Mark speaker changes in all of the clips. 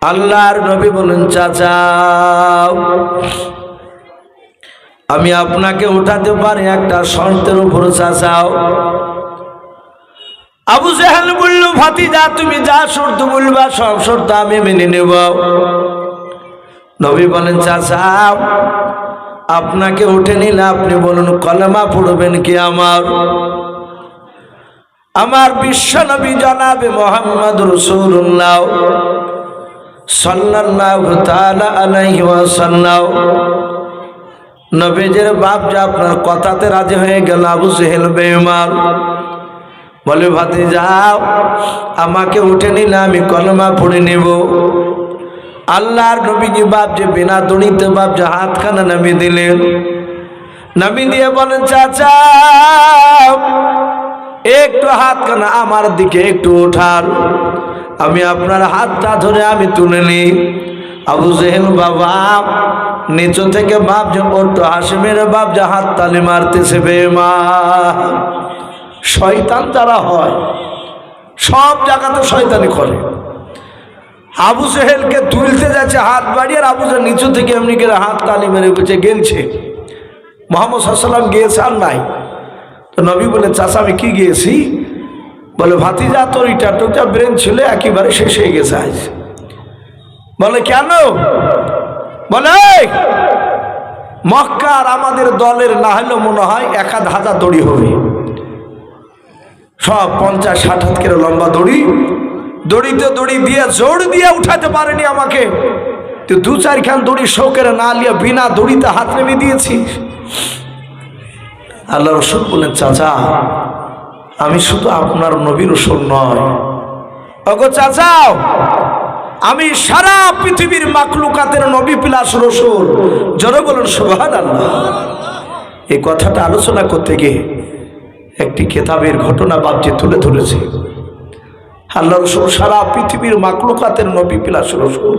Speaker 1: আল্লাহর নবী বলেন, চাচা আমি আপনাকে উঠাতে পারি একটা শর্তের উপর চাচাও। আবু জেহেল বলল, ভাতিজা তুমি যা শর্ত বলবা সব শর্ত আমি মেনে নেব। নবী বলেন, চাচা আপনাকে উঠে নিলে আপনি বলুন কলেমা পড়বেন কি আমার বিশ্ব নবী জনাবে মুহাম্মদ রাসূলুল্লাহ সাল্লাল্লাহু তাআলা আলাইহি ওয়াসাল্লাম। নবীজির বাপ যে আপনার কথাতে রাজি হয়ে গেল। আবু জেহেল বেঈমান বলে, ভাতিজা আমাকে উঠে নিলে আমি কলেমা পড়ে নেব। আল্লাহর নবীজি বাপ যে বিনা দড়িতে বাপ যে হাতখানা নামিয়ে দিলেন। নামিয়ে দিয়ে বলেন, চাচা একটু হাতখানা আমার দিকে একটু ওঠান, আমি আপনার হাতটা ধরে আমি তুলে নিই। আবু জেহেল বাবা নিচু থেকে বাপ যে অট্ট হাসিমের বাপ যে হাত তালি মারতেছে। বেঈমান শয়তান যারা হয় সব জায়গাতে শয়তানি করে। আবু জেহেলকে তুলতে যাচ্ছে হাত বাড়িয়ে, আর আবু জেহেল নিচু থেকে এমনি করে হাত তালি মেরে বেঁচে গেলছে। মুহাম্মদ সাল্লাল্লাহু আলাইহি ওয়াসাল্লাম গিয়েছে আর নাই। তো নবী বলে, চাচা আমি কি গিয়েছি? বলে, ভাতিজা তোর ইটা ব্রেন ছিল একেবারে শেষ হয়ে গেছে আজ। বলে, কেন? বলে, মক্কার আমাদের দলের না হলেও মনে হয় 1000 দড়ি হবে, সব 50-60 হাত করে লম্বা দড়ি। দড়িতে দড়ি দিয়ে জোর দিয়ে উঠাতে পারেনি আমাকে। তুই 2-4 খান দড়ি শৌকের না লিয়ে বিনা দড়িতে হাত নেমে দিয়েছি। আল্লাহ রাসূল বলেন, চাচা আমি শুধু আপনার নবী রাসূল নয়, ওগো চাচা আমি সারা পৃথিবীর মাখলুকাতের নবী প্লাস রাসূল। জোরে বলুন সুবহানাল্লাহ। এই কথাটা আলোচনা করতে গিয়ে একটি কিতাবের ঘটনা বাপজি তুলে ধরেছে। আল্লাহ রাসূল সারা পৃথিবীর মাখলুকাতের নবী প্লাস রাসূল।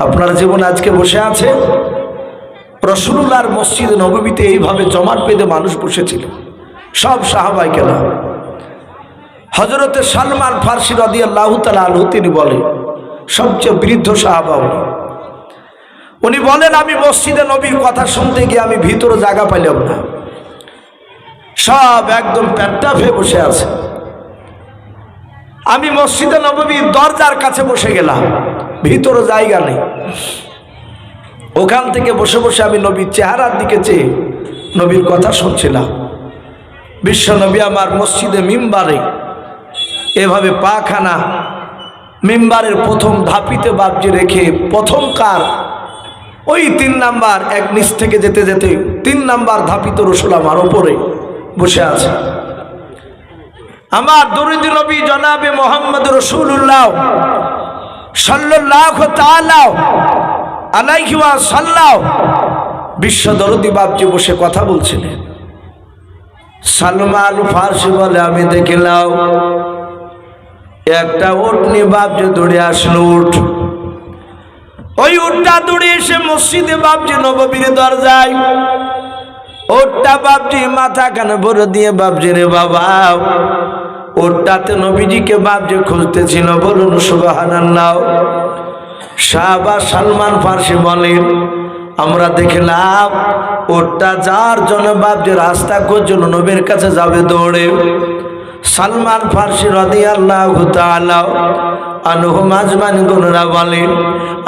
Speaker 1: আপনার জীবন আজকে বসে আছে রাসূলুল্লাহর মসজিদ নববীতে এইভাবে জমাট বেঁধে মানুষ বসেছিল, সব সাহাবায়ে কেরাম। হযরতে সালমান ফারসি রাদিয়াল্লাহু তাআলা আনহু তিনি বলেন, সবচেয়ে বৃদ্ধ সাহাবা উনি বলেন, আমি মসজিদে নবীর কথা শুনতে গিয়ে আমি ভিতরে জায়গা পাইলাম না, সব একদম পেটটা ফেয়ে বসে আছে। আমি মসজিদে নববীর দরজার কাছে বসে গেলাম, ভিতরে জায়গা নেই। ওখান থেকে বসে বসে আমি নবীর চেহারার দিকে চেয়ে নবীর কথা শুনছিলাম। বিশ্ব নবী আমার মসজিদে মিম্বারে এভাবে পাখানা মিম্বারের প্রথম ধাপিতে বাপজি রেখে প্রথমকার ওই 3 নাম্বার এক নিচ থেকে যেতে যেতে 3 নাম্বার ধাপিত রাসূল আমার ওপরে বসে আছে। আমার দরুদ নবী জনাবে মুহাম্মদ রাসূলুল্লাহ সাল্লাল্লাহু তাআলা আলাইহি ওয়াসাল্লাম বিশ্ব দরদি বাপজি বসে কথা বলছিলেন। সালমান ফারসি বলে, আমি দেখলাম একটা উট নিয়ে বাপজি দৌড়ে আসলো। উট ওই উটটা দৌড়ে এসে মসজিদে বাপজি নববীর দরজায়। উটটা বাপজি মাথা কানে ভরে দিয়ে, বাপজি রে বাবা, উটটাতে নবীজিকে বাপজি খুঁজতেছিল। বলুন সুবহানাল্লাহ। সাহাবা সালমান ফারসি বলেন, আমরা দেখলাম উটটা যার জন্য বাপজি রাস্তা খুঁজছিল নবীর কাছে যাবে দৌড়ে। সালমান ফারসি রাদিয়াল্লাহু তাআলা আনহু আজমাইন গুণরা বলেন,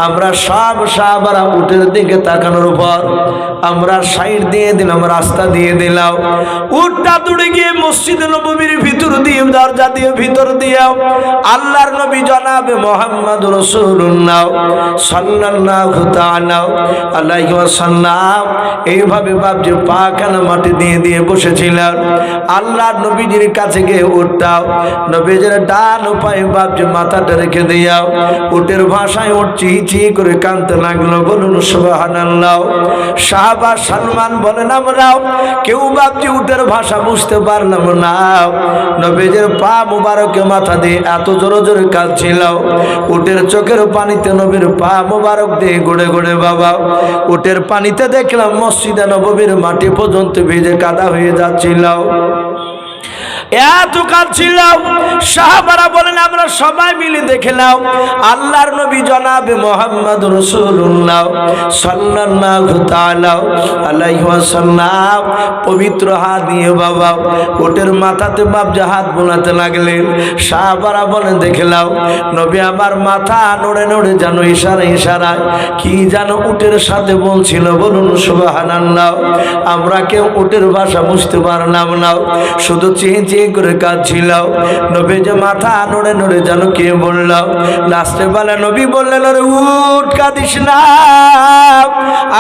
Speaker 1: আমরা সব সাহাবারা উটের দিকে তাকানোর পর আমরা সাইড দিয়ে দিলাম, রাস্তা দিয়ে দিলাম। উটটা দৌড়ে গিয়ে মসজিদে নববীর ভিতর দিয়ে দরজা দিয়ে ভিতর দিয়ে আল্লাহর নবী জনাবে মুহাম্মদ রাসূলুল্লাহ সাল্লাল্লাহু তাআলা আলাইহি ওয়াসাল্লাম এইভাবে বাপজি পাখানা মাটি দিয়ে দিয়ে বসেছিলেন। আল্লাহর নবীজির কাছে গিয়ে উটটা নবীজির ডান পায়ে বাপজি মাথাটা রেখে দিয়া উটের ভাষায় উট চি চি করে কাঁদতে লাগলো। বলুন সুবহানাল্লাহ। সাহাবা সালমান বলেন, আমরাও কেউ বাপজি উটের ভাষা বুঝতে পারলাম না। নবীজির পা মুবারকে মাথা দিয়ে এত জোরে জোরে কাঁদছিল, উটের চোখের পানিতে নবীর পা মুবারক দিয়ে গড়ে গড়ে বাবা উটের পানিতে দেখলাম মসজিদে নববীর মাটি পর্যন্ত ভিজে কাদা হয়ে যাচ্ছিল। এত কাঁদছিল। সাহাবারা বলেন আমরা সবাই মিলে দেখলাম আল্লাহর নবী জনাবে মুহাম্মদ রাসূলুল্লাহ সাল্লাল্লাহু তাআলা আলাইহি ওয়াসাল্লাম পবিত্র হাত দিয়ে বাবা উটের মাথাতে বাবজি হাত বোলাতে লাগলেন। সাহাবারা বলেন দেখলাম নবী আমার মাথা নড়ে নড়ে যেন ইশারায় কি যেন উটের সাথে বলছিল। বলুন সুবহানাল্লাহ। আমরা কেউ উটের ভাষা বুঝতে পারলাম না, শুধু চেয়ে করে কাঁদছিল। নবী যে মাথা নড়ে নড়ে যেন কে বলল। লাস্টে বেলা নবী বললেন আরে উঠ কাঁদিস না,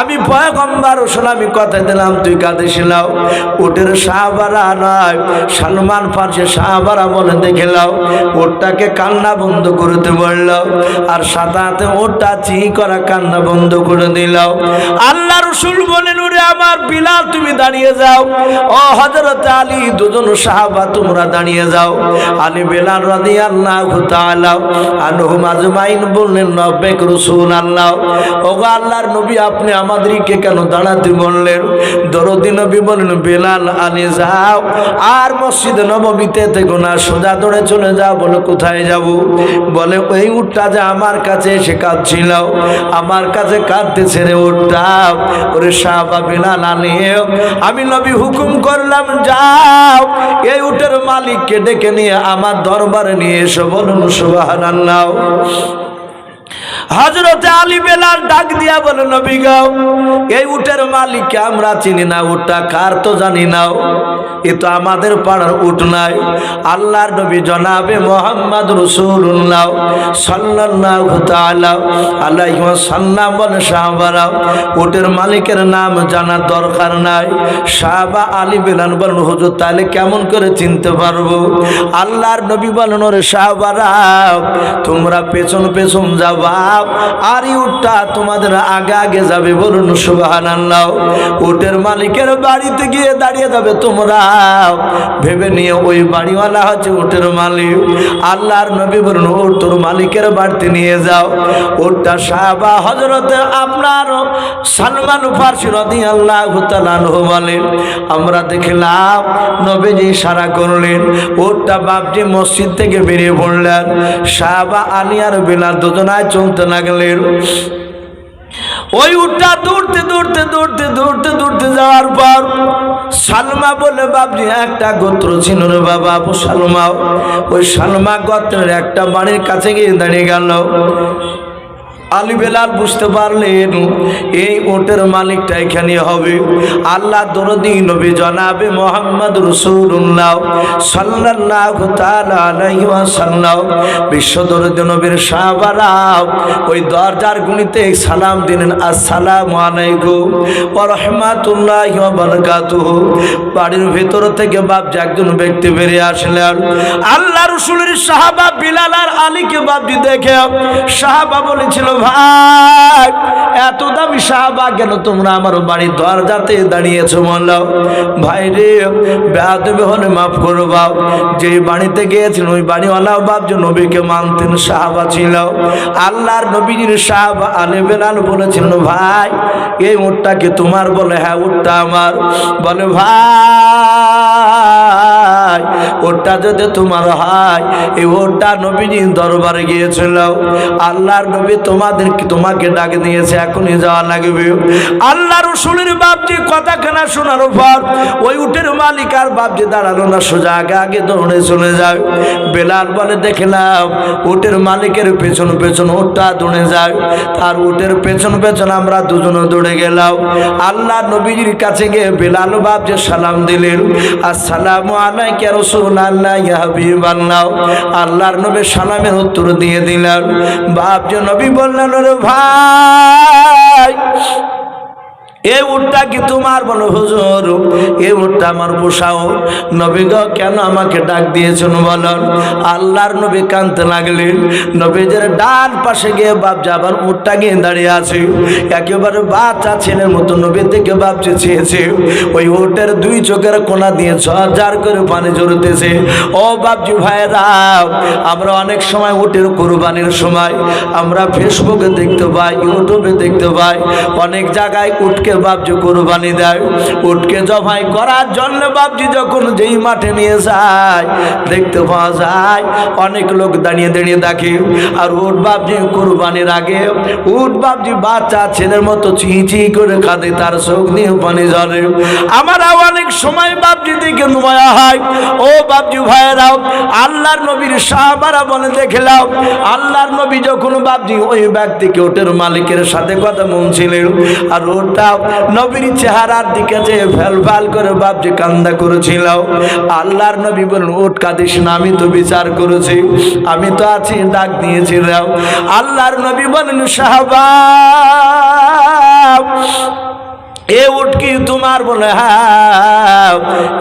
Speaker 1: আমি পয়গম্বর রাসূল আমি কথা দিলাম তুই কাঁদিস না। উটের সাহাবারা নয় সালমান ফারসি সাহাবারা বলে দেখলাম উটটাকে কান্না বন্ধ করতে বলল, আর সাথে সাথে ওটা চি করা কান্না বন্ধ করে দিল। আল্লাহ রাসূল বলেন ওরে আমার বিলাল তুমি দাঁড়িয়ে যাও, ও হযরত আলী দুজন সাহাবা তোমরা দাঁড়িয়ে যাও। আলী বেলাল রাদিয়াল্লাহু তাআলা আনহুম আজমাইন বললেন লব্বাইক রাসূলুল্লাহ। ওগো আল্লাহর নবী আপনি আমাদেরকে কেন দাঁড়াতে বললেন? দরদি নবী বলেন বেলাল আলী যাও আর মসজিদে নববীতে থেকো না, সোজা দৌড়ে চলে যাও। বলে কোথায় যাব? বলে ওই উটটা যে আমার কাছে এসে কাঁদছিল, আমার কাছে কাঁদতেছে রে উটটা। ওরে সাহাবা বেলাল আলী আমি নবী হুকুম করলাম যাও এই উটের মালিককে ডেকে নিয়ে আমার দরবারে নিয়ে এসো। বলুন সুবহানাল্লাহ। হযরতে আলী বেলাল ডাক দিয়া বলে নবী গো এই উটের মালিককে আমরা চিনি না, উটটা কার তো জানি না, এ তো আমাদের পাড়ার উট নাই। আল্লাহর নবী জনাবে মুহাম্মদ রাসূলুল্লাহ সাল্লাল্লাহু তাআলা আলাইহি ওয়াসাল্লাম বলে সাহাবারা উটের মালিকের নাম জানার দরকার নাই। সাহাবা আলী বেলাল বলেন হুজুর তাহলে কেমন করে চিনতে পারবো? আল্লাহর নবী বলেন ওরে সাহাবারা তোমরা পেছন পেছন যাবা আর উটটা তোমাদের আগে আগে যাবে। বলুন সুবহানাল্লাহ। উটের মালিকের বাড়িতে গিয়ে দাঁড়িয়ে যাবে তোমরা ভেবে নিয়ে ওই বাড়িওয়ালা হচ্ছে উটের মালিক। আল্লাহর নবী বলুন ও তোর মালিকের বাড়িতে নিয়ে যাও। উটটা সাহাবা হযরতে আপনার সালমান ফারসি রাদিয়াল্লাহু তাআলা আনহু বলেন আমরা দেখলাম নবীজি ইশারা করলেন, উটটা বাপজি মসজিদ থেকে বেরিয়ে পড়লেন। সাহাবা আলী আর বেলাল দুজনায় চলতে লাগলেন। ওই উটটা দৌড়তে দৌড়তে দৌড়তে দৌড়তে দৌড়তে যাওয়ার পর সালমা বলে বাপজি একটা গোত্র ছিল রে বাবা আবু সালমা, ওই সালমা গোত্রের একটা বাড়ির কাছে গিয়ে দাঁড়িয়ে গেল। আলী বেলাল বুঝতে পারলেন এই ওটের মালিকটা এখানে হবে। আল্লাহ দরদি নবী জনাবে মুহাম্মদ রাসূলুল্লাহ সাল্লাল্লাহু তাআলা আলাইহি ওয়াসাল্লাম বিশ্ব দরদি নবীর সাহাবারা ওই দরজার গুনিতে সালাম দিলেন আসসালামু আলাইকুম ওয়া রাহমাতুল্লাহি ওয়া বারাকাতুহু। বাড়ির ভেতর থেকে বাপজি একজন ব্যক্তি বেরিয়ে আসলেন। আল্লাহ রাসূলের সাহাবা বিলাল আর আলীকে বাপজি দেখে সাহাবা বলেছিল ভাই এত দামি সাহাবা কেন তোমরা আমার বাড়ির দরজাতে দাঁড়িয়েছো? বললাম ভাই রে বেয়াদবি হলে মাফ করবা, যে বাড়িতে গিয়েছেন ওই বাড়িওয়ালা বাপ যে নবীকে মানতেন সাহাবা ছিল। আল্লাহর নবীজির সাহাবা আলী বেলাল বলেছিলেন ভাই এই উটটা কি তোমার? বলে হ্যাঁ উটটা আমার। বলে ভাই ওটা যদি তোমার হয় এই ওটা নবীজির দরবারে গিয়েছিল, আল্লাহর নবী তোমাকে ডাকে দিয়েছে, এখনই যাওয়া লাগবে। আল্লাহ রাসূলের বাপজি কথাখানা শোনার পর ওই উটের মালিক আর বাপজি দাঁড়ালো না, সোজা আগে আগে দৌড়ে চলে যায়। বেলাল বলে দেখলাম উটের মালিকের পেছন পেছন উটটা দৌড়ে যায়, তার উটের পেছন পেছন আমরা দুজনে দৌড়ে গেলাম। আল্লাহ নবীজির কাছে গিয়ে বেলাল বাপজি সালাম দিলেন, আসসালামু আলাইকা ইয়া রাসূলুল্লাহ ইয়া হাবিবাল্লাহ। আল্লাহর নবী সালামের উত্তর দিয়ে দিলেন। বাপজি নবী বললেন রে ভাই এই উটটা কি তোমার? বলো হুজুর এই উটটা আমার পোষাও। নবী গো কেন আমাকে ডাক দিয়েছেন বলেন? আল্লাহর নবী কাঁদতে লাগলেন। নবীদের ডান পাশে গিয়ে বাপজি আবার উটটা গিয়ে দাঁড়িয়ে আছে, একেবারে বাচ্চা ছেলের মতো নবীর দিকে বাপজি চেয়েছে। ওই উটের দুই চোখের কোনা দিয়ে ঝরঝর করে পানি ঝরতেছে। ও বাপজি ভাইরা আমরা অনেক সময় উটের কুরবানির সময় আমরা ফেসবুকে দেখতে পাই, ইউটিউবে দেখতে পাই, অনেক জায়গায় উটকে উটকে বাপজি কোরবানি দেয়। উটকে জবাই করার জন্য বাপজি যখন যেই মাঠে নিয়ে যায় দেখতে পাওয়া যায় অনেক লোক দাঁড়িয়ে দাঁড়িয়ে দেখে। আর উট বাপজি কোরবানির আগে উট বাপজি বাচ্চা ছেলের মতো চিঁচি করে কাঁদে, তার চোখ দিয়ে পানি ঝরে। আমরা অনেক সময় বাপজি দেখে নুমায়া হয়। ও বাপজি ভাইয়েরাও, আল্লাহর নবীর সাহাবারা বলে দেখলাম আল্লাহর নবী যখন বাপজি ওই ব্যক্তিকে ওটের মালিকের সাথে কথা বলছিলেন আর ওটা নবীর চেহারার দিকে যে ফেল ফাল করে বাপজি কান্দা করেছিল, আল্লাহর নবী বলেন ওট কাঁদিস না, আমি তো বিচার করেছি, আমি তো আছি, ডাক দিয়েছিলাম। আল্লাহর নবী বলেন সাহাবা এ উট কি তোমার? বলে হ্যাঁ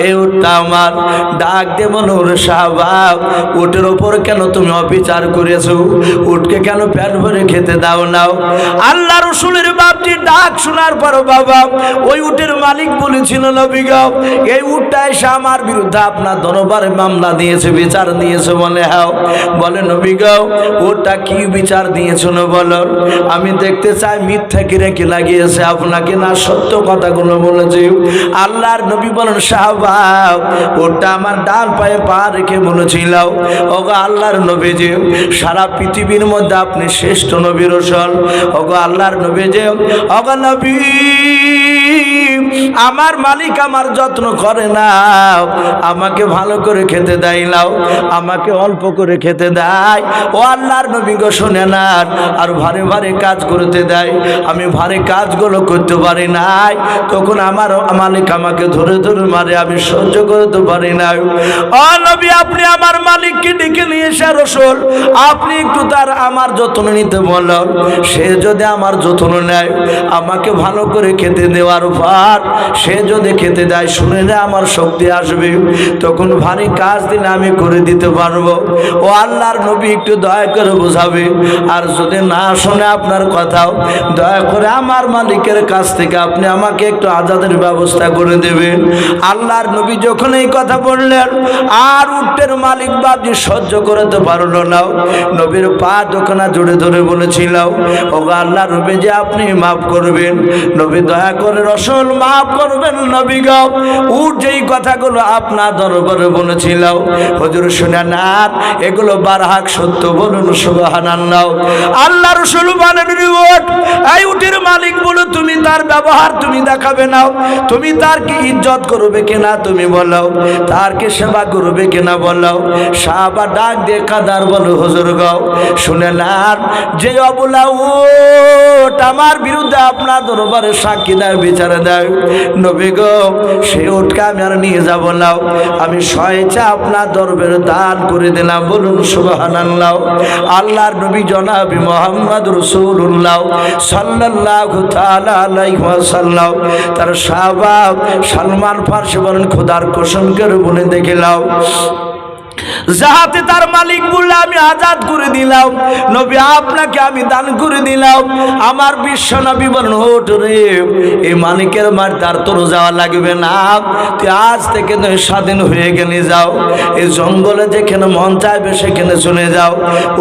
Speaker 1: এ উটটা আমার। ডাক দে বলো রে সাহাবা উটের ওপর কেন তুমি অবিচার করেছো? উটকে কেন পেট ভরে খেতে দাও নাও? আল্লাহ রসুলের বাপজি ডাক শোনার পর বাবা ওই উটের মালিক বলেছিল নবী গো এই উটটা এসে আমার বিরুদ্ধে আপনার দরবারে মামলা দিয়েছে, বিচার দিয়েছে। বলে হ্যাঁ। বলে নবী গো উটটা কি বিচার দিয়েছ না বলো, আমি দেখতে চাই মিথ্যা কিরে কি লাগিয়েছে আপনাকে না সত্য কথাগুলো বলেছে। আল্লাহর নবী বলেন সাহাবা ওটা আমার ডান পায়ে পা রেখে বলেছিল ওগো আল্লাহর নবী যে সারা পৃথিবীর মধ্যে আপনি শ্রেষ্ঠ নবী রসুল। ওগো আল্লাহর নবী যে ওগো নবী আমার মালিক আমার যত্ন করে না, আমাকে ভালো করে খেতে দেয় নাও, আমাকে অল্প করে খেতে দেয়। ও আল্লাহর নবী গো শোনে না আর ভারী ভারী কাজ করতে দেয়, আমি ভারী কাজগুলো করতে পারি নাই, তখন আমার মালিক আমাকে ধরে ধরে মারে, আমি সহ্য করতে পারি না। ও নবী আপনি আমার মালিককে ডেকে নিয়ে এসে রসুল আপনি একটু তার আমার যত্ন নিতে বললেন, সে যদি আমার যত্ন নেয় আমাকে ভালো করে খেতে দেওয়ার পর সে যদি খেতে দেয় শুনে না আমার শক্তি আসবে, তখন ভারী কাজ দিলে আমি করে দিতে পারবো। ও আল্লাহর নবী একটু দয়া করে বোঝাবে, আর যদি না শোনে আপনার কথাও দয়া করে আমার মালিকের কাছ থেকে আপনি আমাকে একটু আজাদের ব্যবস্থা করে দেবেন। আল্লাহর নবী যখন এই কথা বললেন আর উটের মালিক বাপজি সহ্য করতে পারলো না, নবীর পা দোকানা জুড়ে ধরে বলেছিল ও আল্লাহ নবী যে আপনি মাফ করবেন, নবী দয়া করে রসুল মাফ করবেন। নবী গো উট যেই কথাগুলো আপনার দরবারে বলেছিল হুজুর শুনে না এগুলো বারহাক সত্য বলুন সুবহানাল্লাহ। আল্লাহ রসুল বলেন উট এই উটের মালিক বলো তুমি তার ব্যবহার তুমি দেখাবে না, তুমি তার কি ইজ্জত করবে কিনা তুমি বলো, তার কি সেবা করবে কিনা বলো। সাহাবা ডাক দিয়ে কাদার বলো হুজুর গো শুনে না যে অবলা উট আমার বিরুদ্ধে আপনার দরবারে সাক্ষী দেয় বিচারে দেয়, নবী গো সেই উটকে আমি আর নিয়ে যাব না, আমি স্বেচ্ছা আপনার দরবারে দান করে দিলাম বলুন সুবহানাল্লাহ। আল্লাহর নবী জনাবি মুহাম্মদ রাসূলুল্লাহ সাল্লাল্লাহু তাআলা আলাইহি ওয়াসাল্লাম তার সাহাবা সালমান ফারসি বলেন খোদার কসম করে বলে দেখিলাম যাহাতে তার মালিক বললে আমি আজাদ করে দিলাম, নবী আপনাকে আমি দান করে দিলাম। আমার বিশ্ব নবী বলেন ওঠ রে এই মালিকের মার তার তোর যাওয়া লাগবে না, তুই আজ থেকে তুই স্বাধীন হয়ে গেলে যাও, এই জঙ্গলে যেখানে মন চাইবে সেখানে চলে যাও।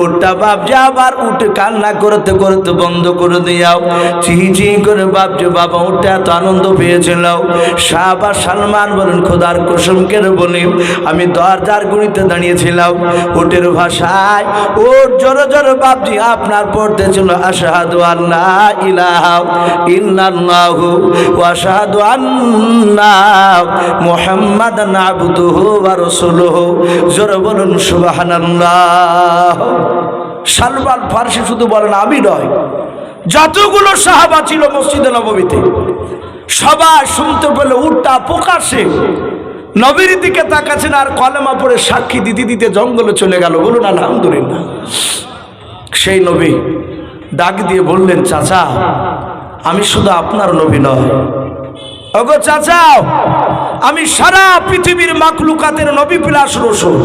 Speaker 1: উঠটা বাপজি আবার উঠে কান্না করতে করতে বন্ধ করে দিয়াও, চিহি চিহি করে বাপজি বাবা উঠে এত আনন্দ পেয়েছিল। সাহাবা সালমান বলেন খোদার কসম করে বলি আমি দরজার গুড়িতে দাঁড়িয়েছিলাম, উটের ভাষায় ওর জোরে জোরে বাপজি আপনার পড়তেছিল আশহাদু আল্লা ইলাহা ইল্লাল্লাহু ওয়া আশহাদু আন্না মুহাম্মাদান আবদুহু ওয়া রাসূলুহু। জোরে বলুন সুবহানাল্লাহ। সালমান ফারসি শুধু বলেন আমি নয়, যতগুলো সাহাবা ছিল মসজিদে নববীতে সবাই শুনতে পেলে উটটা প্রকাশ্যে নবীর দিকে তাকাচ্ছেন আর কলেমা পড়ে সাক্ষী দিতে দিতে জঙ্গলে চলে গেল। বলুন আলহামদুলিল্লাহ। সেই নবী ডাক দিয়ে বললেন চাচা আমি শুধু আপনার নবী নয়, ওগো চাচা আমি সারা পৃথিবীর মাখলুকাতের নবী প্লাস রসুল।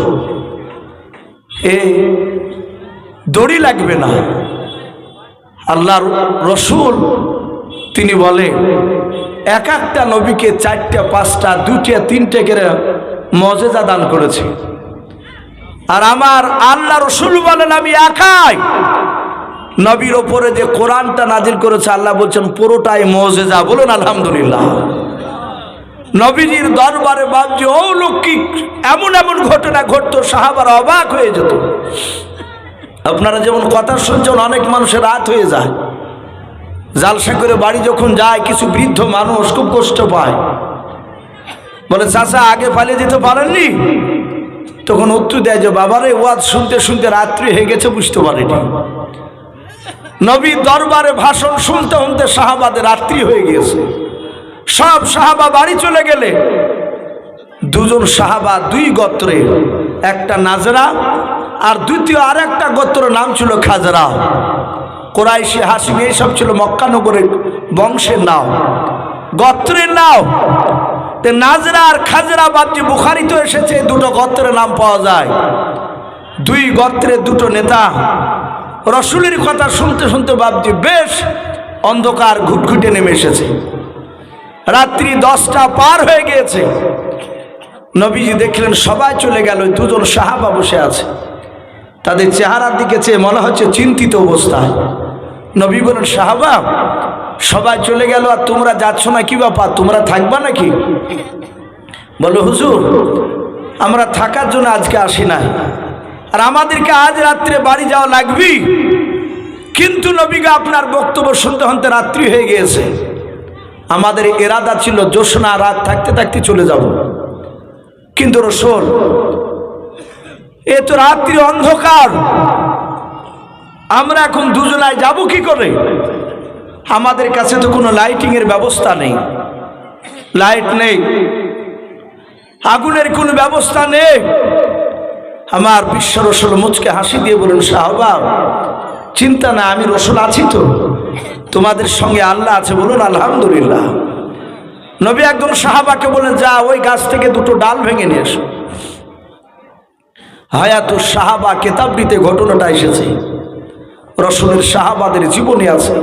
Speaker 1: এ দড়ি লাগবে না, আল্লাহর রসুল তিনি বলে এক একটা নবীকে 4টা 5টা 2টা 3টে করে মজেজা দান করেছে, আর আমার আল্লাহ রসুল বলেন আমি একাই নবীর ওপরে যে কোরআনটা নাজিল করেছে আল্লাহ বলছেন পুরোটাই মুজিজা, বলুন আলহামদুলিল্লাহ। নবীজির দরবারে বাপজি অলৌকিক এমন এমন ঘটনা ঘটতো, সাহাবারা অবাক হয়ে যেত। আপনারা যেমন কথা শুনছেন, অনেক মানুষের রাত হয়ে যায়, জালসা করে বাড়ি যখন যায় কিছু বৃদ্ধ মানুষ খুব কষ্ট পায়, বলে চাচা আগে পালিয়ে যেতে পারেননি? তখন উত্তর দেয় যে বাবারে ওয়াজ শুনতে শুনতে রাত্রি হয়ে গেছে, বুঝতে পারিনি। নবীর দরবারে ভাষণ শুনতে শুনতে সাহাবাদের রাত্রি হয়ে গিয়েছে। সব সাহাবা বাড়ি চলে গেলে দুজন সাহাবা দুই গোত্রে, একটা নাজরা আর দ্বিতীয় আর একটা গোত্র নাম ছিল খাজরা। কোরাইশি হাসিম এইসব ছিল মক্কানগরের বংশের নাম, গোত্রের নাম। নাজরা আর খাজরা বাদে বুখারীতে এসেছে দুটো গোত্রের নাম পাওয়া যায়। দুই গোত্রের দুটো নেতা রসুলের কথা শুনতে শুনতে বাপজি বেশ অন্ধকার ঘুটঘুটে নেমে এসেছে, রাত্রি 10টা পার হয়ে গিয়েছে। নবীজি দেখলেন সবাই চলে গেল, দুজন সাহাবা বসে আছে, তাদের চেহারার দিকে চেয়ে মনে হচ্ছে চিন্তিত অবস্থায়। নবী বলেন সাহাবা সবাই চলে গেল আর তোমরা যাচ্ছ না, কি ব্যাপার, তোমরা থাকবা নাকি? বলো হুজুর আমরা থাকার জন্য আজকে আসি নাই, আর আমাদেরকে আজ রাত্রে বাড়ি যাওয়া লাগবে, কিন্তু নবীকে আপনার বক্তব্য শুনতে শুনতে রাত্রি হয়ে গিয়েছে, আমাদের ইরাদা ছিল জ্যোৎস্না রাত থাকতে থাকতে চলে যাব, কিন্তু রাসূল এ তো রাত্রি অন্ধকার, আমরা এখন দুজনায় যাব কি করে? আমাদের কাছে তো কোনো লাইটিং এর ব্যবস্থা নেই, লাইট নেই, আগুনের কোনো ব্যবস্থা নেই। আমার বিশ্ব রাসূল মুচকে হাসি দিয়ে বলেন সাহাবা চিন্তা না, আমি রাসূল আছি তো, তোমাদের সঙ্গে আল্লাহ আছে, বলুন আলহামদুলিল্লাহ। নবী একজন সাহাবাকে বলেন যা ওই গাছ থেকে দুটো ডাল ভেঙে নিয়ে এসো। হায়াতুস সাহাবা কিতাবটিতে ঘটনাটা এসেছে, রাসূলের সাহাবাদের জীবনে আছে।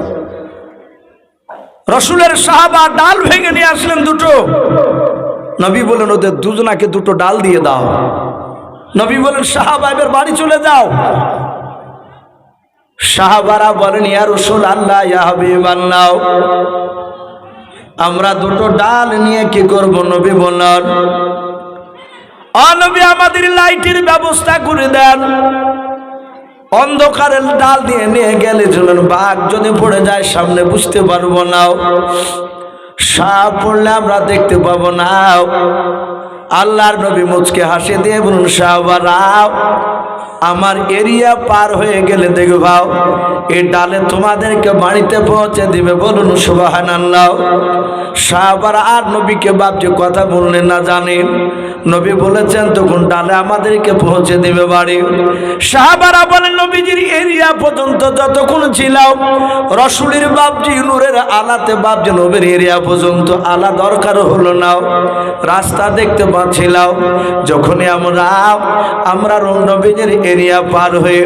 Speaker 1: রাসূলের সাহাবা ডাল ভেঙে নিয়ে আসলেন দুটো, নবী বলেন ওদের দুজনাকে দুটো ডাল দিয়ে দাও। নবী বলেন সাহাবা এবার বাড়ি চলে যাও। সাহাবারা বলেন ইয়া রাসূলুল্লাহ ইয়া হাবিবাল্লাহ আমরা দুটো ডাল নিয়ে কি করব? নবী বলেন ও নবী আমাদের লাইটের ব্যবস্থা করে দেন। অন্ধকারের ডাল দিয়ে নিয়ে গেলে চলুন, বাঘ যদি পড়ে যায় সামনে বুঝতে পারবো না, সাপ পড়লে আমরা দেখতে পাবো না। আল্লাহর নবী মুচকে হাসি দিয়ে বলুন সাহাবারা আমার এরিয়া পার হয়ে গেলে দেখবা এই ডালে তোমাদেরকে বাড়িতে পৌঁছে দিবে, বলুন সুবহানাল্লাহ। সাহাবারা আর নবীকে বাপজি কথা বললেন না, জানেন নবী বলেছেন তখন ডালে আমাদেরকে পৌঁছে দিবে বাড়ি। সাহাবারা বলেন নবীজির এরিয়া পর্যন্ত যতক্ষণ ছিলাম রাসূলের বাপজি নূরের আলাতে বাপজি নবীর এরিয়া পর্যন্ত আলা দরকার হলো না, রাস্তা দেখতে পাচ্ছিলাম। যখনই আমরা নবীজির এরিয়া পার হয়ে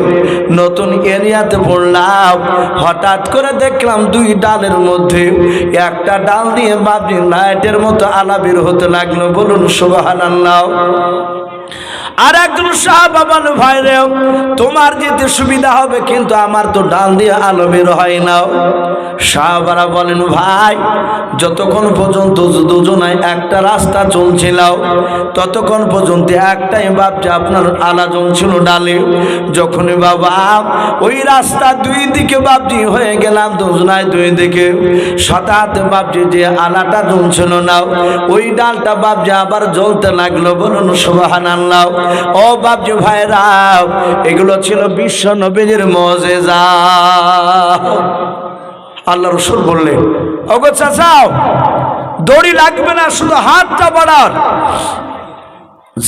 Speaker 1: নতুন এরিয়াতে পড়লাম, হঠাৎ করে দেখলাম দুই ডালের মধ্যে একটা ডাল দিয়ে বাপজি লাইটের মতো আলা বের হতে লাগলো, বলুন সুবহানাল্লাহ। আর একজন সাহাবা বলে ভাই রে তোমার যেতে সুবিধা হবে, কিন্তু আমার তো ডাল দিয়ে আলো বের হয় না। সাহাবারা বলেন ভাই যতক্ষণ পর্যন্ত দুজনায় একটা রাস্তা চলছিল ততক্ষণ পর্যন্ত একটাই বাপজি আপনার আলা জ্বলছিল ডালে। যখনই বাবা ওই রাস্তা দুই দিকে বাপজি হয়ে গেলাম, দুজনায় দুই দিকে হঠাৎ বাপজি যে আলাটা জ্বলছিল না ওই ডালটা বাপজি আবার জ্বলতে লাগলো, বলুন সুবহানাল্লাহ। ও বাপজি ভাইরা এগুলো ছিল বিশ্ব নবীর মুজিজা। আল্লাহ রাসূল বললেন ওগো চাচাও দড়ি লাগবে না, শুধু হাতটা বাড়ান।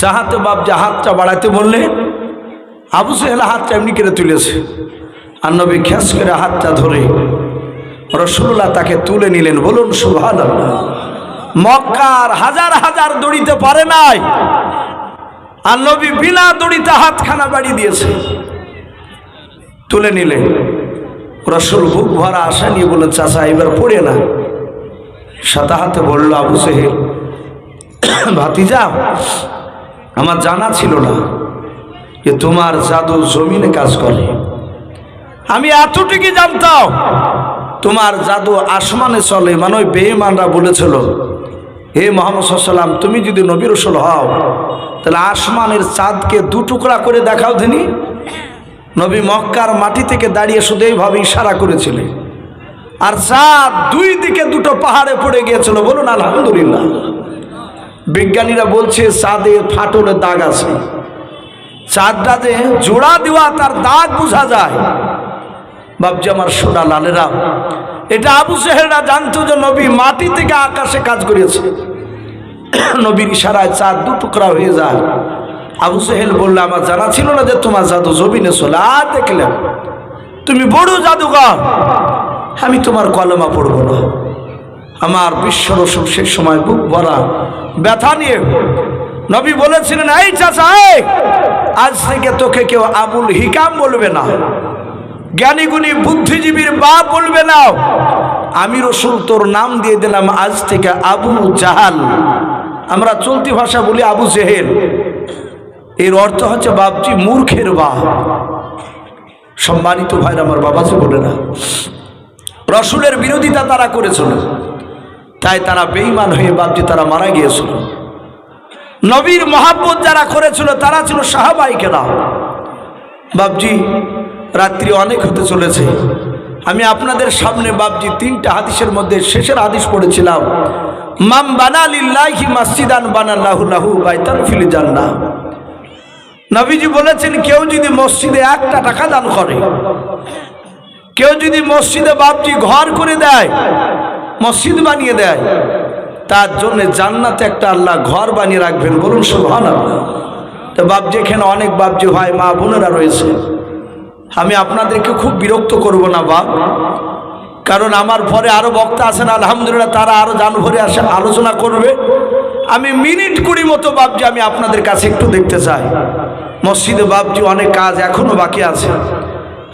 Speaker 1: যাহাতে বাপজি হাতটা বাড়াতে বললে আবু সুহেল হাতটা এমনি করে তুলেছে, আর নবী খেস করে হাতটা ধরে রাসূলুল্লাহ তাকে তুলে নিলেন, বলুন সুবহানাল্লাহ। মক্কার হাজার হাজার দড়িতে পারে নাই, আর নবী বিনা দড়িতে হাতখানা বাড়ি দিয়েছে, তুলে নিলেন। রাসূল বুক ভরা আশা নিয়ে বললেন চাচা এবার পড়ে না। সাদা হাতে বলল আবু সুহেল ভাতিজা আমার জানা ছিল না যে তোমার জাদু জমিনে কাজ করে, আমি এতটুকু জানতাম তোমার জাদু আসমানে চলে। মানে ওই বেঈমানরা বলেছিল, হে মুহাম্মদ সাল্লাল্লাহু আলাইহি ওয়াসাল্লাম, তুমি যদি নবী রাসূল হও তাহলে আসমানের চাঁদকে দু টুকরা করে দেখাও দিনি। নবী মক্কার মাটি থেকে দাঁড়িয়ে শুধু এইভাবে ইশারা করেছিলেন, আর চাঁদ দুই দিকে দুটো পাহাড়ে পড়ে গিয়েছিল। বলুন আলহামদুলিল্লাহ। বিজ্ঞানীরা বলছে চাঁদে ফাটলের দাগ আছে, চাঁদটা যে জোড়া দেওয়া তার দাগ বোঝা যায়। বাপজি আমার সোনা লালেরা, এটা আবু জেহেলরা জানতো যে নবী মাটি থেকে আকাশে কাজ করেছে। নবীর ইশারায় চাঁদ দু টুকরা হয়ে যায়। আবু জেহেল বললে, আমার জানা ছিল না যে তোমার জাদু জমিনে চলে। আর দেখলাম তুমি বড় জাদুকর, আমি তোমার কলমা পড়বো না। আমার বিশ্ব রসুল সেই সময় বুক ভরা ব্যথা নিয়ে নবী বলেছিলেন, এই চাচা, আজ থেকে তোকে কেউ আবুল হিকাম বলবে না, জ্ঞানীগুণী বুদ্ধিজীবীর বাপ বলবে না। আমি রসুল তোর নাম দিয়ে দিলাম আজ থেকে আবু জাহাল। আমরা চলতি ভাষা বলি আবু জেহেল। এর অর্থ হচ্ছে বাপজি মূর্খের বাপ। সম্মানিত ভাইরা আমার, বাবাজি বলে না, রসুলের বিরোধিতা তারা করেছিল, তাই তারা বেঈমান হয়ে বাপজি তারা মারা গিয়েছিল। নবীর মহাব্বত যারা করেছিল তারা ছিল সাহাবায়ে কেরাম। বাপজি রাত্রি অনেক হতে চলেছে, আমি আপনাদের সামনে বাপজি তিনটা হাদিসের মধ্যে শেষের হাদিস পড়েছিলাম, মাম বানা লিল্লাহি মাসজিদান বানাল্লাহু লাহু বাইতান ফিল জান্নাহ। নবীজি বলেছেন, কেউ যদি মসজিদে 1 টাকা দান করে, কেউ যদি মসজিদে বাপজি ঘর করে দেয়, মসজিদ বানিয়ে দেয়, তার জন্য জান্নাতে একটা আল্লাহ ঘর বানিয়ে রাখবেন। বলুন সুবহানাল্লাহ। তো বাপজি এখানে অনেক বাপজি ভাই মা বোনেরা রয়েছে, আমি আপনাদেরকে খুব বিরক্ত করব না বাপ, কারণ আমার পরে আরো বক্তা আছেন আলহামদুলিল্লাহ, তারা আরো জান ভরে আসে আলোচনা করবে। আমি মিনিট 20 মতো বাপজি আমি আপনাদের কাছে একটু দেখতে চাই। মসজিদে বাপজি অনেক কাজ এখনো বাকি আছে।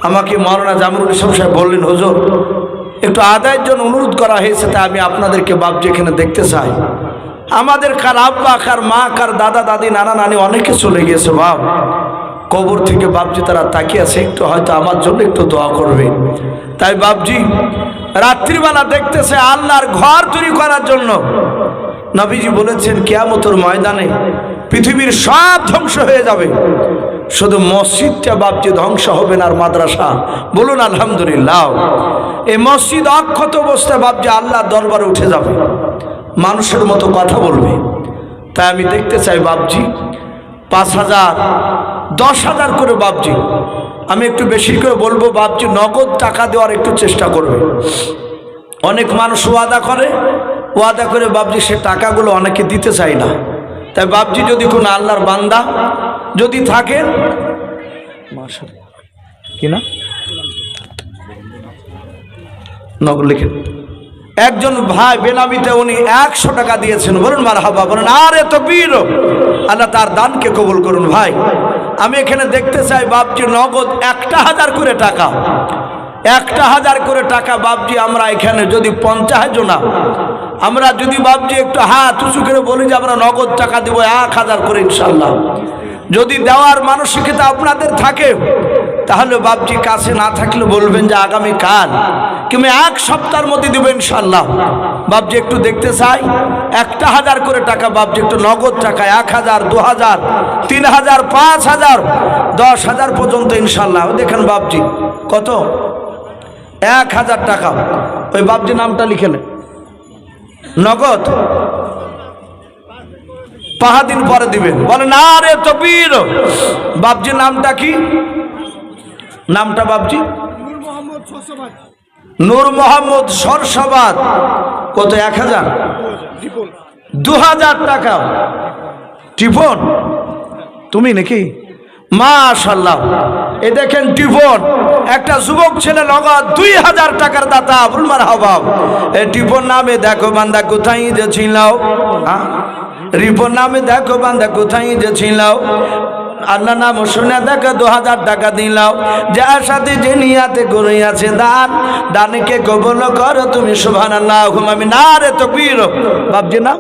Speaker 1: আমাকে মাওলানা জামরুল ইসলাম সাহেব বললেন, হুজুর একটু আদায়ের জন্য অনুরোধ করা হয়েছে, তাই আমি আপনাদেরকে বাপজি এখানে দেখতে চাই। আমাদের কার আব্বা, কার মা, কার দাদা দাদি, নানা নানি অনেকে চলে গিয়েছে বাপ, কবর থেকে বাপজি তারা তাকিয়ে আছে, একটু হয়তো আমার জন্য একটু দোয়া করবে। তাই বাপজি রাত্রিবেলা দেখতেছে আল্লাহর ঘর তৈরি করার জন্য। নবীজি বলেছেন কিয়ামতের ময়দানে পৃথিবীর সব ধ্বংস হয়ে যাবে, শুধু মসজিদটা বাপজি ধ্বংস হবে না, আর মাদ্রাসা। বলুন আলহামদুলিল্লাহ। এই মসজিদ অক্ষত অবস্থায় বাপজি আল্লাহর দরবারে উঠে যাবে, মানুষের মতো কথা বলবে। তাই আমি দেখতে চাই বাপজি 5,000 10,000 করে বাপজি, আমি একটু বেশি করে বলবো বাপজি, নগদ টাকা দেওয়ার একটু চেষ্টা করবে। অনেক মানুষ ওয়াদা করে বাপজি সে টাকাগুলো অনেকে দিতে চায় না। তাই বাপজি যদি কোনো আল্লাহর বান্দা যদি থাকেন, কিনা নগদ লিখেন, একজন ভাই বেনামিতে উনি 100 টাকা দিয়েছেন। বলুন মারহাবা, বলুন আরে তাকবীর। আল্লাহ তার দানকে কবুল করুন। ভাই আমি এখানে দেখতে চাই বাপজি নগদ 1,000 করে টাকা, 1,000 করে টাকা বাপজি। আমরা এখানে যদি 50 জনা, আমরা যদি বাপজি একটু হাত উঁচু করে বলি যে আমরা নগদ টাকা দিব 1,000 করে ইনশাল্লাহ। যদি দেওয়ার মানসিকতা আপনাদের থাকে, তাহলে বাপজি কাছে না থাকলে বলবেন যে আগামী কাল কিংবা 1 সপ্তাহের মধ্যে দেবো ইনশাল্লাহ। বাপজি একটু দেখতে চাই 1,000 করে টাকা বাপজি, একটু নগদ টাকা 1,000, 2,000, 3,000, 5,000, 10,000 পর্যন্ত ইনশাল্লাহ। দেখেন বাপজি কত, 1,000 টাকা। ওই বাপজি নামটা লিখে নেন, নগদ 5 দিন পরে দিবেন। বলেন আরে তাকবীর। বাপজির নামটা কি? নামটা বাপজি নূর মোহাম্মদ সরসাবাদ। কত? 1,000, 2,000 টাকা। টিফন তুমি নাকি? মাশাআল্লাহ। এ দেখেন টিফন, একটা যুবক ছেলে নগদ 2,000 টাকার দাতা। বলুন মারহাবা। এই টিফন নামে দেখো বান্দা কোথায় যে ছিল, রিপন নামে দেখো বান্দা কোথায় যে ছিল, আল্লাহ নাম শুনে দেখো 2,000 টাকা দিলাও, যার সাথে যে নিয়াতে করিয়াছে দান, দানকে কবুল করো তুমি সুবহানাল্লাহ। আমি না রে তাকবীর। বাপজি না,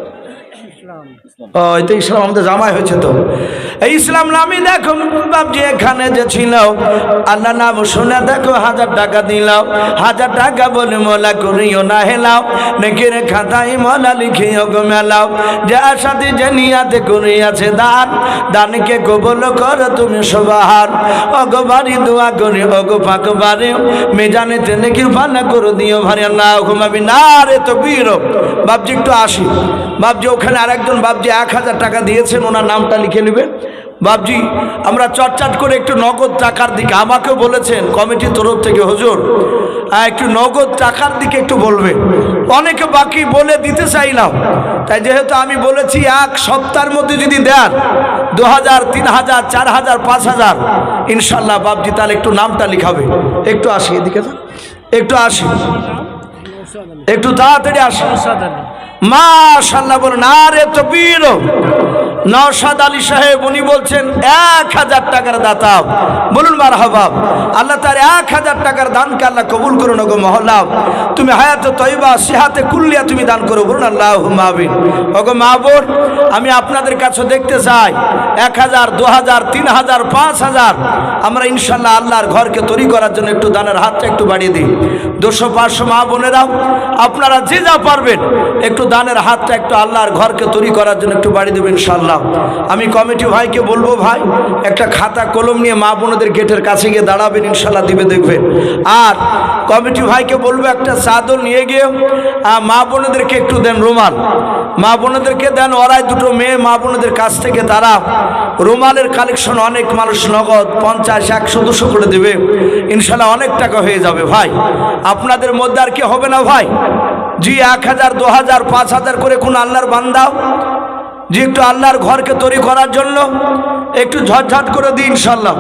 Speaker 1: ও এটা ইসলাম আমাদের জামাই হয়েছে তো। এই ইসলাম নামে দেখো বাপজি এখানে যে ছিল আল্লাহ নাম শুনে দেখো 1000 টাকা দিলাও, 1000 টাকা বলে মোলা করিও না হেলাও, নেকের খাতায় মোলা লিখিও গো মেলাও, যে আশাতে যে নিয়াতে করিয়াছে দান, দানকে কবুল করো তুমি সুবহান। ওগো বাড়ি দোয়া করি ওগো পাক বাড়ি, মেজানেতে নেকির পাল্লা করে দিও ভারী, আল্লাহুম্মা আমিন। নারে তাকবীর। বাপজি একটু আসি বাপজি, ওখানে আরেকজন বাপজি 1000 টাকা দিয়েছেন, ওনার নামটা লিখে নেবেন। বাপজি আমরা চটচট করে একটু নগদ টাকার দিকে, আমাকেও বলেছেন কমিটির তরফ থেকে হুজুর একটু নগদ টাকার দিকে একটু বলবেন, অনেকে বাকি বলে দিতে চাইলাম, তাই যেহেতু আমি বলেছি এক সপ্তাহের মধ্যে যদি দেন 2000 3000 4000 5000 ইনশাল্লাহ বাপজি তাহলে একটু নামটা লিখাবে। একটু আসি এদিকে, একটু আসি, একটু তাড়াতাড়ি আসি। মাশাআল্লাহ বলুন নারে তাকবীর। নওশাদ আলী সাহেব উনি বলছেন 1000 টাকার দাতা, বলুন মারহাবা। আল্লাহ তার 1000 টাকার দানকে আল্লাহ কবুল করুন গো মহল্লা, তুমি হায়াতে তয়্যিবা সিহাতে কুল্লিয়া তুমি দান করো, বলুন আল্লাহুম্মা আমিন। ওগো মাহবুব আমি আপনাদের কাছে দেখতে চাই 1000 2000 3000 5000 আমরা ইনশাআল্লাহ আল্লাহর ঘরকে তৈরি করার জন্য একটু দানের হাতটা একটু বাড়িয়ে দিই। 200 500 মা বোনেরাও আপনারা যে যা পারবেন একটু দানের হাতটা একটু আল্লাহর ঘরকে তৈরি করার জন্য একটু বাড়িয়ে দেবেন ইনশাআল্লাহ। আমি কমিটি ভাইকে বলবো ভাই একটা খাতা কলম নিয়ে মা বোনদের গেটের কাছে গিয়ে দাঁড়াবেন, ইনশাআল্লাহ দিবে দেখবেন। আর কমিটি ভাইকে বলবো একটা চাদর নিয়ে গিয়ে মা বোনদেরকে একটু দেন রুমাল, মা বোনদেরকে দেন, ওরাই দুটো মেয়ে মা বোনদের কাছ থেকে তারা রুমালের কালেকশন অনেক মানুষ নগদ 50 100 200 করে দেবে, ইনশাআল্লাহ অনেক টাকা হয়ে যাবে ভাই। আপনাদের মধ্যে আর কি হবে না ভাই জি 1000 2000 5000 করে কোন আল্লাহর বান্দা যে একটু আল্লাহর ঘরকে তৈরি করার জন্য একটু ঝটঝট করে দিই ইনশাআল্লাহ।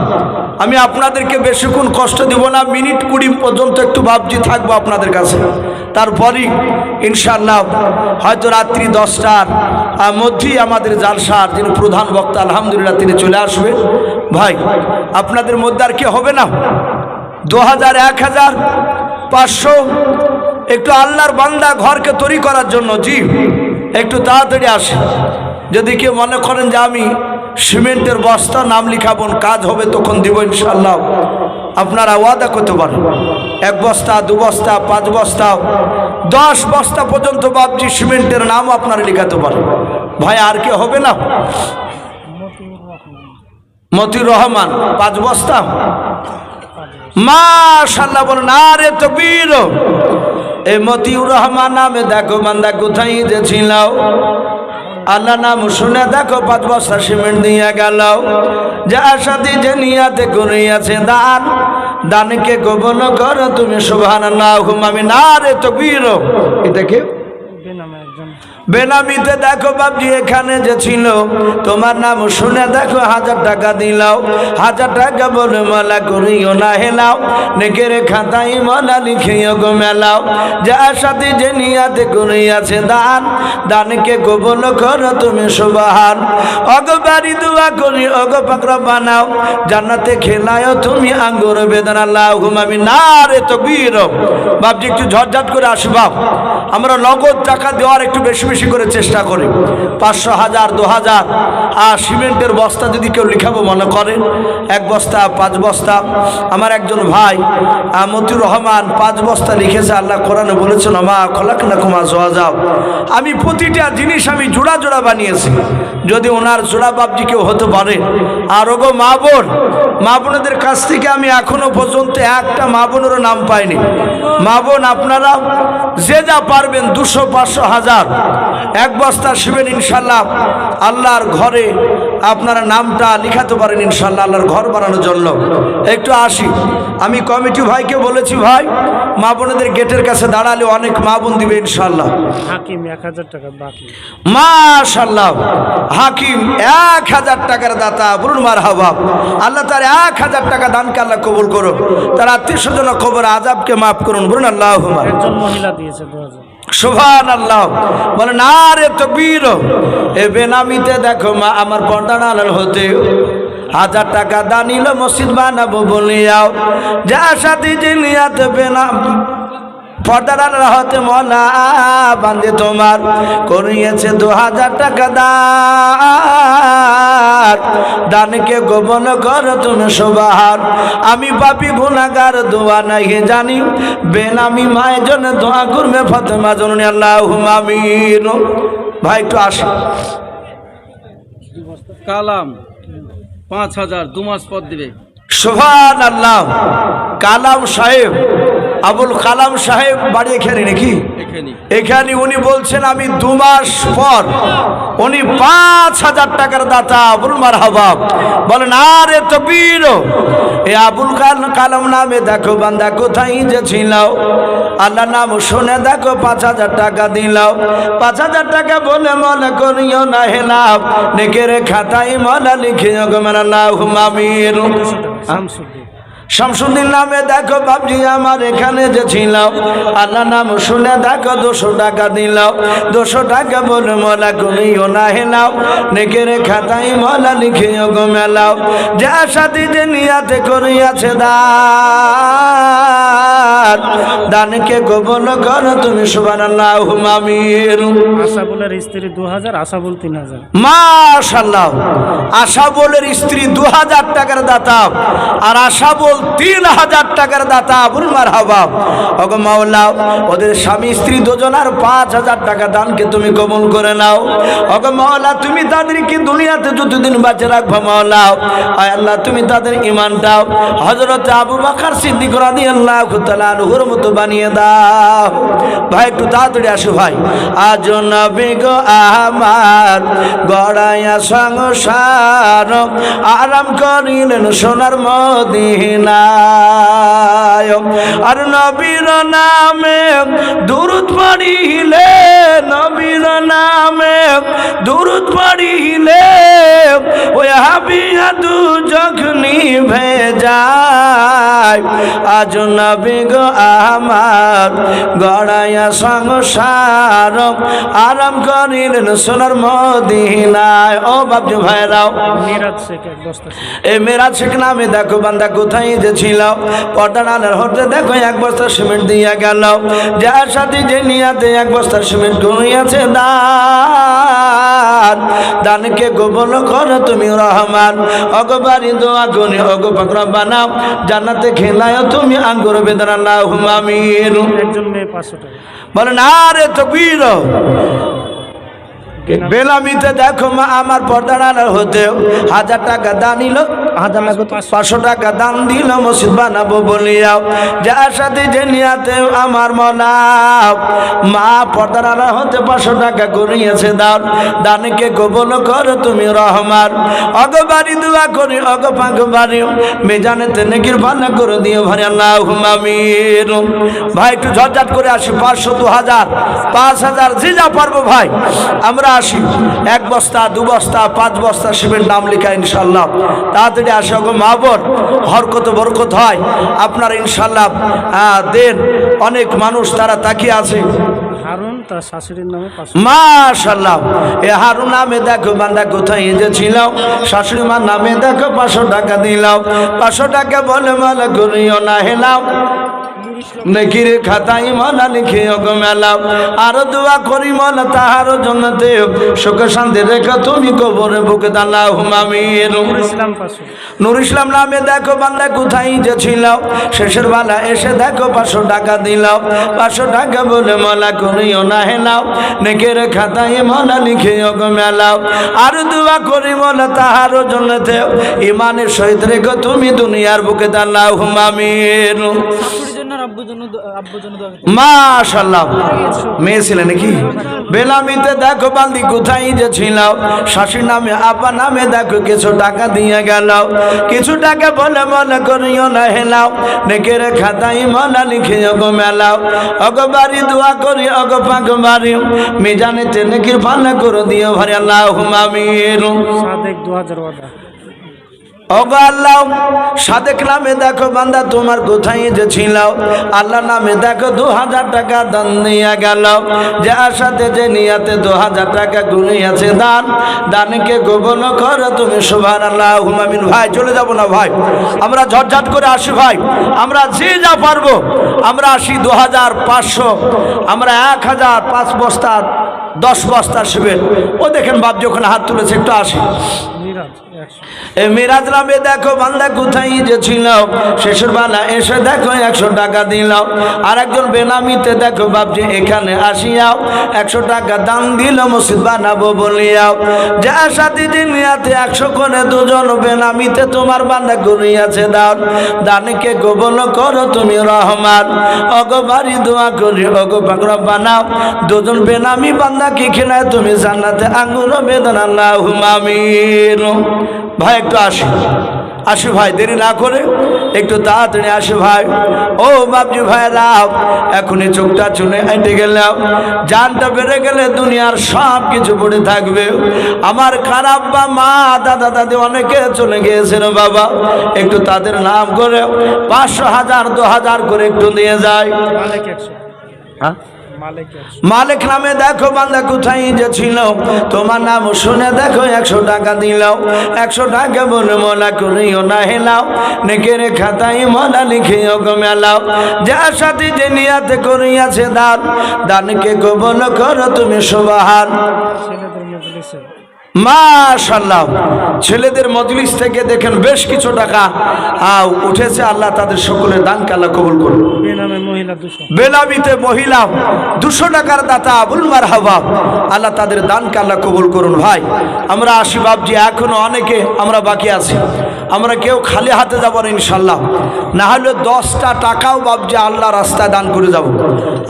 Speaker 1: আমি আপনাদেরকে বেশিক্ষণ কষ্ট দিব না, মিনিট 20 পর্যন্ত একটু বাপজি থাকবো আপনাদের কাছে, তারপরই ইনশাআল্লাহ হয়তো রাত্রি 10টার মধ্যেই আমাদের জালসার যিনি প্রধান বক্তা আলহামদুলিল্লাহ তিনি চলে আসবে। ভাই আপনাদের মধ্যে আর কি হবে না 2000 1000 500 একটু আল্লাহর বান্দা ঘরকে তৈরি করার জন্য জি একটু তাড়াতাড়ি আসে। যদি কেউ মনে করেন যে আমি সিমেন্টের বস্তা নাম লিখাবো কাজ হবে তখন দিব ইনশাআল্লাহ, আপনারা ওয়াদা করতে পারেন 1 বস্তা 2 বস্তা 5 বস্তা 10 বস্তা পর্যন্ত বাপজি সিমেন্টের নাম আপনারা লিখাতে পারেন। ভাই আর কি হবে না মতিউর রহমান 5 বস্তা মাশাআল্লাহ বলুন নারে তাকবীর। এই মতিউর রহমান নামে দেখো বান্দা কোথায় যে ছিল, আল্লাহ নাম শুনে দেখো 5 বস্তা সিমেন্ট দিয়ে গেল, যে আশাতে যে নিয়াতে করিয়াছে দান, দানকে কবুল করো তুমি সুবহানাল্লাহুম্মা আমিন। নারে তাকবীর। এটাকে বেনামিতে দেখো বাপজি এখানে যে ছিল তোমার নাম শুনে দেখো 1000 টাকা দিলাও, 1000 টাকা বলে মালা করিও না হেলাও, নেকের খাতায় মালা লিখিও গো মেলাও, যে আশাতে যে নিয়াতে করিয়াছে দান, দানকে কবুল করো তুমি সুবহান। ওগো বাড়ি দোয়া করি ওগো পাকড়া বানাও, জান্নাতে খেলায়ও তুমি আঙ্গুর বেদানা, আল্লাহুম্মা আমিন। নারে তাকবীর। বাপজি একটু ঝটঝট করে আসবা, আমরা নগদ টাকা দেওয়ার একটু বেশি বেশি করে চেষ্টা করি, 500 1000 2000 আর সিমেন্টের বস্তা যদি কেউ লিখাবো মনে করেন 1 বস্তা 5 বস্তা। আমার একজন ভাই মতিউর রহমান 5 বস্তা লিখেছে, আল্লাহ কোরআনে বলেছেন মা খলাকনাকুম আজওয়াজা, আমি প্রতিটা জিনিস আমি জোড়া জোড়া বানিয়েছি, যদি ওনার জোড়া বাপজি কেউ হতে পারে। আর ওগো মা বোন মা বোনদের কাছ থেকে আমি এখনো পর্যন্ত একটা মা বোনেরও নাম পাইনি। মা বোন আপনারা যে যা পারবেন 200 500 1000 1 বস্তা শিবেন ইনশাআল্লাহ আল্লাহর ঘরে আপনারা নামটা লিখাতে পারেন ইনশাআল্লাহ আল্লাহর ঘর বানানোর জন্য। একটু আসি, আমি কমিটি ভাইকে বলেছি ভাই মা বোনদের গেটের কাছে দাঁড়ালে অনেক মা বোন দিবে ইনশাআল্লাহ।
Speaker 2: হাকিম 1000 টাকা বাকি
Speaker 1: মাশাআল্লাহ, হাকিম 1000 টাকার দাতা, বলুন মারহাবা। আল্লাহ তার 1000 টাকা দানকে আল্লাহ কবুল করুন, তার আত্মীয় স্বজন কবর আযাবকে মাফ করুন, বলুন আল্লাহুম্মা।
Speaker 2: একজন মহিলা দিয়েছে 2000।
Speaker 1: সুবহানাল্লাহ বলে নারে তাকবীর। এ বেনামিতে দেখো মা আমার পর্দা নালাল হতে 1000 টাকা দানিল মসজিদ বানাবো বলিয়াও, যা সাথী যে নিয়াত বেনাম পর্দার আড়াল হতে মওলা বান্দে তোমার করিয়েছে 2000 টাকা দান। দানকে গোপন কর তুমি সুবহান। আমি পাপী গুনাহগার দোয়া নাই জানি, বেনামি মায়ের জন্য দোয়া করবে ফাতেমা জননী, আল্লাহুম্মা আমিন। ভাই একটু আসো।
Speaker 3: কালাম 5000 2 মাস পর দিবে।
Speaker 1: সুবহানাল্লাহ। কালাম সাহেব, আবুল কালাম সাহেব বাড়ি এখানে নাকি? এখানে উনি বলছেন আমি 2 মাস পর, উনি 5000 টাকার দাতা। আবুল মারহাবা বলেন আরে তকবীর। এই আবুল কালাম নামে দেখো বান্দা কোথায় যে ছিল, আল্লাহ নাম শুনে দেখো 5000 টাকা দিলাও। 5000 টাকা বলে মনে করিও না হেলাম, নেকের খাতায় মলা লিখিও গো মেরা আল্লাহুম্মা আমিন। শামসুদ্দিন নামে দেখো বাবজি আমার এখানে যে ছিল, আল্লাহ নাম শুনে দেখো 200 টাকা দিলাও। 200 টাকা বলে মলা করিও না হেলাও, নেকের খাতায় মলা লিখিও গো মেলাও। যা সাথী যে নিয়াতে করিয়াছে দান, দানকে গোপন করো তুমি সুবহানাল্লাহুম্মা আমিন।
Speaker 2: আশাবুলের স্ত্রী 2000, আশাবুল 3000।
Speaker 1: মাশাআল্লাহ। আশাবুলের স্ত্রী 2000 টাকার দাতা, আর আশাবুল 3000 টাকার দাতা। আবুল মারহাবা। ওগো মাওলা ওদের স্বামী স্ত্রী দুজনার 5000 টাকা দানকে তুমি কবুল করে নাও। ওগো মাওলা তুমি তাদেরকে দুনিয়াতে যতদিন বাঁচিয়ে রাখবা মাওলা, আয় আল্লাহ তুমি তাদের ঈমানটাও হযরত আবু বকর সিদ্দিক রাদিয়াল্লাহু তাআলা আনহুর মতো বানিয়ে দাও। ভাই একটু তাড়াতাড়ি আসো ভাই। আজ নবী গো আমার গড়াইয়া সংসার, আরাম করিলেন সোনার মদিনায়। আর নবীর নামে দুরূদ পড়িলে, নবীর নামে দুরূদ পড়িলে ওই হাবিয়া দু যখনি ভেজায়। আজ নবী গো আমার গড়াইয়া সংসার, আরাম করিলেন সোনার মদিনায়। ও বাবজি ভাইরাও,
Speaker 2: মিরাজ শেখ এক বস্তা
Speaker 1: এই মেরাজ শেখ নামে দেখো বান্দা কোথায় যে ছিল, পর্দার আড়াল হতে দেখো 1 বস্তা সিমেন্ট দিয়া গেল। যার সাথে যে নিয়াতে 1 বস্তা সিমেন্ট করিয়াছে দান, দানকে গোপন করো তুমি রহমান। অগবারি দোয়া করি অগ পাক রব্বানা, জান্নাতে খেলায় তুমি আঙ্গুর বেদনা, আল্লাহুম্মা আমিন।
Speaker 2: একজন মেয়ে 500 টাকা।
Speaker 1: বলেন আরে তাকবীর। বেলামিতে দেখো মা আমার পর্দার আড়াল হতে 1000 টাকা দান দিল, 500 টাকা দান দিল মসজিদ বানাবো বলিয়াও। যার সাথে যে নিয়াতে আমার মনা মা পর্দার আড়াল হতে 500 টাকা করিয়েছে দান, দানকে কবুল করো তুমি রহমান। অগবারি দোয়া করি অগ পাক বাড়ি, মেজানেতে নেকির ভান্ডার করে দিও ভাই, আল্লাহুম্মা আমিন। ভাই একটু ঝটঝট করে আসি। 500, 2000, 5000 যে যা পারবো ভাই আমরা আসি। 1 বস্তা 2 বস্তা 5 বস্তা সিমেন্ট নাম লেখা ইনশাল্লাহ। তাড়াতাড়ি আসে গো মা বোন, হরকত বরকত হয় আপনার ইনশাল্লাহ দেন। অনেক মানুষ তারা তাকিয়ে আছে।
Speaker 2: হারুন তার শাশুড়ির নামে 500।
Speaker 1: মাশাআল্লাহ। এ হারুন নামে দেখো বান্দা কোথায় যে ছিল, শাশুড়ি মার নামে দেখো 500 টাকা দিলাম। 500 টাকা বলে মালা করিও না হেলাম, নেকির খাতাই মলা লিখে গো মেলাম। আর দোয়া করি মলা তাহার জন্নতে সুখ শান্তি রেখে তুমি কবরে বুকে দাও, আল্লাহুম্মা আমিন।
Speaker 2: ইসলাম 500।
Speaker 1: নূর ইসলাম নামে দেখো বান্দা কোথায় যে ছিল, শেষের বেলা এসে দেখো 500 টাকা দিলাম। 500 টাকা বলে মলা করিও না হেলাও, নেকের খাতায় মলা লিখে গো মেলাও। আর দোয়া করি মলা তাহার জন্নতে ইমানের সহিত রেখো তুমি দুনিয়ার বুকে দাও, আল্লাহুম্মা আমিন। মাশাআল্লাহ। মেয়ে ছিলেন নাকি? বেলামিতে দেখো বান্দি কোথায় যে ছিল, শাশুড়ি নামে আপা নামে দেখো কিছু টাকা দিয়ে গেল। কিছু টাকা বলে মনে করিও না হেলাও, নেকের খাতায় মলা লিখে গো মেলাও। অগবারি দোয়া করি অগ পাক বাড়ি, মিজানেতে নেকির ভান্ডার করে দিও ভাই, আল্লাহুম্মা আমিন।
Speaker 2: সাদেক 2000 ওয়াদা।
Speaker 1: ওগো আল্লাহ, সাদেক নামে দেখো বান্দা তোমার কোথায় যে ছিল, আল্লাহ নামে দেখো 2000 টাকা দান নিয়ে গেল। যার সাথে যে নিয়াতে 2000 টাকা গুনিয়াছে দান, দানকে কবুল করো তুমি সুবহানাল্লাহ আমিন। ভাই চলে যাব না ভাই, আমরা ঝটঝট করে আসি ভাই, আমরা যে যা পারবো আমরা আসি। 2500, আমরা 1005 বস্তা 10 বস্তা শিবের। ও দেখেন বাপ যখন হাত তুলেছে, একটু আসি।
Speaker 2: মিরাজ 100
Speaker 1: এ মিরাজ নামে দেখো বান্দা কোথায় যে ছিল, শেষের বেলা এসে দেখো 100 টাকা দিল। আর একজন বেনামিতে দেখো বাপজি এখানে আসিয়াও 100 টাকা দান দিল মসজিদ বানাবো বলিয়াও। যার সাথে যে নিয়াতে 100 করে দুজন বেনামিতে তোমার বান্দা করিয়াছে দান, দানকে কবুল করো তুমি রহমান। অগো বাড়ি দোয়া করি অগো পাকড়া বানাও, দুজন বেনামি বান্দাকে খেলায় তুমি জান্নাতে আঙ্গুর বেদন আল্লাহুম্মা আমিন। ভাই একটু আসি, আসি ভাই, দেরি না করে একটু তাড়াতাড়ি আসি ভাই। ও বাপজি ভাইরা, এখনই চোখটা চুনে হেঁটে গেলাম, জানটা বেড়ে গেলে দুনিয়ার সব কিছু পড়ে থাকবে। আমার খারাপ বা মা দাদা দাদি অনেকে চলে গিয়েছিল বাবা, একটু তাদের নাম করে 500, 1000, 2000 করে একটু দিয়ে যায়।
Speaker 2: মালিক 100
Speaker 1: হ্যাঁ,
Speaker 2: মালিক 100
Speaker 1: মালিক নামে দেখো বান্দা কোথায় যে ছিল, তোমার নাম শুনে দেখো 100 টাকা দিল। 100 টাকা বলে মলা করিও না হেলাও, নেকের খাতায় মলা লিখিও গো মেলাও। যার সাথে যে নিয়াতে করিয়াছে দান, দানকে কবুল করো তুমি সুবহান।
Speaker 2: ছেলেদের মজলিসে
Speaker 1: মাশাআল্লাহ, ছেলেদের মজলিস থেকে দেখেন বেশ কিছু টাকা উঠেছে। আল্লাহ তাদের সকলের দানকে আল্লাহ কবুল করুন।
Speaker 2: বেনামে মহিলা 200
Speaker 1: বেলাবিতে মহিলা 200 টাকার দাতা আবুল মারহাবা, আল্লাহ তাদের দানকে আল্লাহ কবুল করুন। ভাই আমরা আসি বাপজি, এখনো অনেকে আমরা বাকি আছি, আমরা কেউ খালি হাতে যাবো না ইনশাল্লাহ। না হলে 10টা টাকাও বাপজি আল্লাহ রাস্তায় দান করে যাব।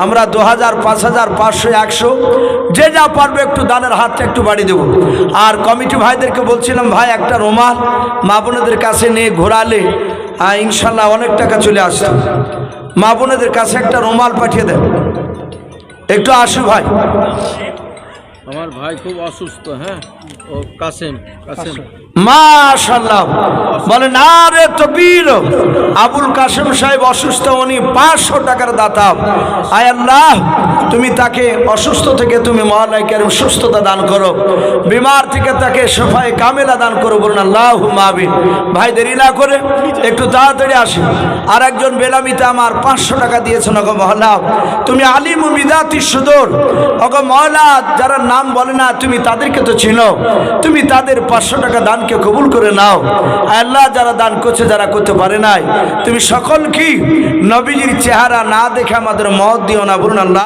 Speaker 1: আমরা 2000, 5000, 500, 100 যে যা পারবে একটু দানের হাতটা একটু বাড়িয়ে দেবো। আর কমিটি ভাইদেরকে বলছিলাম ভাই একটা রুমাল মা বোনেদের কাছে নিয়ে ঘোরালে ইনশাল্লাহ অনেক টাকা চলে আসতো। মা বোনেদের কাছে একটা রুমাল পাঠিয়ে দেন, একটু আসি ভাই।
Speaker 3: আমার ভাই খুব অসুস্থ, হ্যাঁ, ও কাসেম কাসেম
Speaker 1: মাশাআল্লাহ বলে না রে তকবীর। আবুল কাসেম সাহেব অসুস্থ, উনি 500 টাকার দাতা। আয় আল্লাহ, তুমি তাকে অসুস্থ থেকে তুমি মওলাই কারীম সুস্থতা দান করো, বিমার থেকে তাকে শিফায়ে কামেলা দান করো, বলুন আল্লাহুম্মা আমিন। ভাই দেরি না করে একটু তাড়াতাড়ি আসি। আর একজন বেলামিতে আমার 500 টাকা দিয়েছেন। ওগো মওলা, তুমি আলিমু বিদাতি সুদূর। ওগো মওলা, যারা নাম বলে না তুমি তাদেরকে তো চিনো, তুমি তাদের 500 টাকা দানকে কবুল করে নাও। আল্লাহ, যারা দান করছে যারা করতে পারে নাই, তুমি সকল কি নবীজির চেহারা না দেখে আমাদের মত দিও না, বলুন আল্লাহ।